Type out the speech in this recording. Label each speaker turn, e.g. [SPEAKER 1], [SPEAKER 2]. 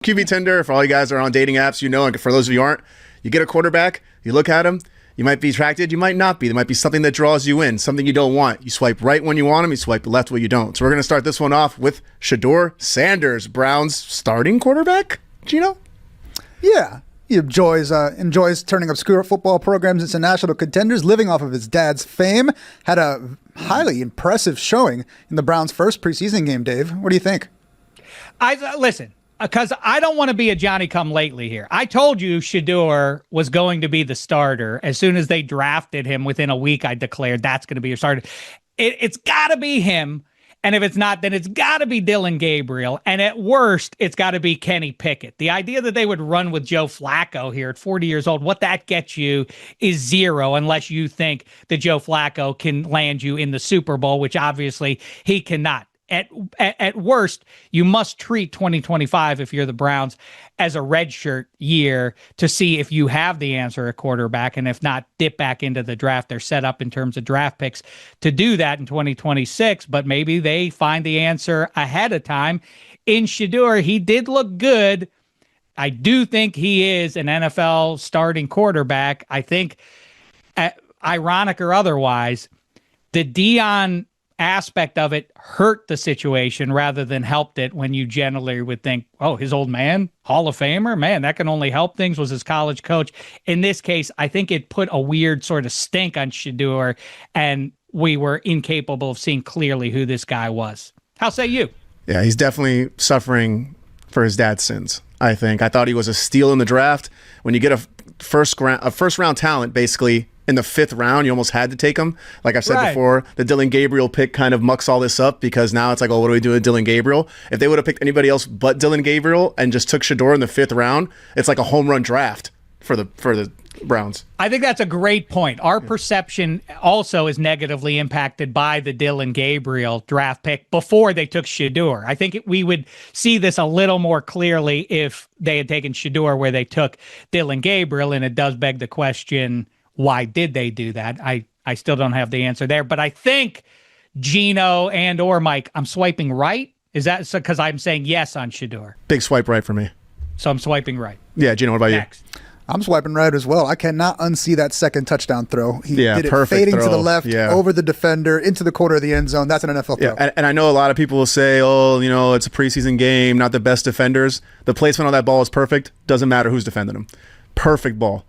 [SPEAKER 1] QB Tinder, for all you guys that are on dating apps, and for those of you who aren't, you get a quarterback, you look at him, you might be attracted, you might not be. There might be something that draws you in, something you don't want. You swipe right when you want him, you swipe left when you don't. So we're going to start this one off with Shedeur Sanders, Browns starting quarterback. Gino?
[SPEAKER 2] Yeah. He enjoys turning obscure football programs into national contenders, living off of his dad's fame. Had a highly impressive showing in the Browns' first preseason game, Dave. What do you think?
[SPEAKER 3] Listen, because I don't want to be a Johnny-come-lately here. I told you Shedeur was going to be the starter. As soon as they drafted him, within a week, I declared that's going to be your starter. It's got to be him. And if it's not, then it's got to be Dillon Gabriel. And at worst, it's got to be Kenny Pickett. The idea that they would run with Joe Flacco here at 40 years old, what that gets you is zero, unless you think that Joe Flacco can land you in the Super Bowl, which obviously he cannot. At worst, you must treat 2025, if you're the Browns, as a redshirt year to see if you have the answer at quarterback, and if not, dip back into the draft. They're set up in terms of draft picks to do that in 2026, but maybe they find the answer ahead of time. In Shedeur, he did look good. I do think he is an NFL starting quarterback. I think, ironic or otherwise, the Dion aspect of it hurt the situation rather than helped it, when you generally would think, oh, his old man, Hall of Famer, man, that can only help things, was his college coach. In this case, I think it put a weird sort of stink on Shedeur, and we were incapable of seeing clearly who this guy was. How say you?
[SPEAKER 1] Yeah, he's definitely suffering for his dad's sins, I think. I thought he was a steal in the draft. When you get a first round talent, basically, in the 5th round, you almost had to take him. Like I said before, the Dillon Gabriel pick kind of mucks all this up, because now it's like, oh, what do we do with Dillon Gabriel? If they would have picked anybody else but Dillon Gabriel and just took Shedeur in the 5th round, it's like a home run draft for the Browns.
[SPEAKER 3] I think that's a great point. Our perception also is negatively impacted by the Dillon Gabriel draft pick before they took Shedeur. I think we would see this a little more clearly if they had taken Shedeur where they took Dillon Gabriel, and it does beg the question, why did they do that? I still don't have the answer there, but I think Gino and or Mike, I'm swiping right. Is that so? Because I'm saying yes on Shedeur.
[SPEAKER 1] Big swipe right for me.
[SPEAKER 3] So I'm swiping right.
[SPEAKER 1] Yeah, Gino, what about
[SPEAKER 3] Next.
[SPEAKER 1] you?
[SPEAKER 2] I'm swiping right as well. I cannot unsee that second touchdown throw. He did it
[SPEAKER 1] perfect
[SPEAKER 2] fading
[SPEAKER 1] throw.
[SPEAKER 2] to the left, over the defender, into the corner of the end zone. That's an NFL throw.
[SPEAKER 1] And I know a lot of people will say, oh, it's a preseason game, not the best defenders. The placement on that ball is perfect. Doesn't matter who's defending him. Perfect ball.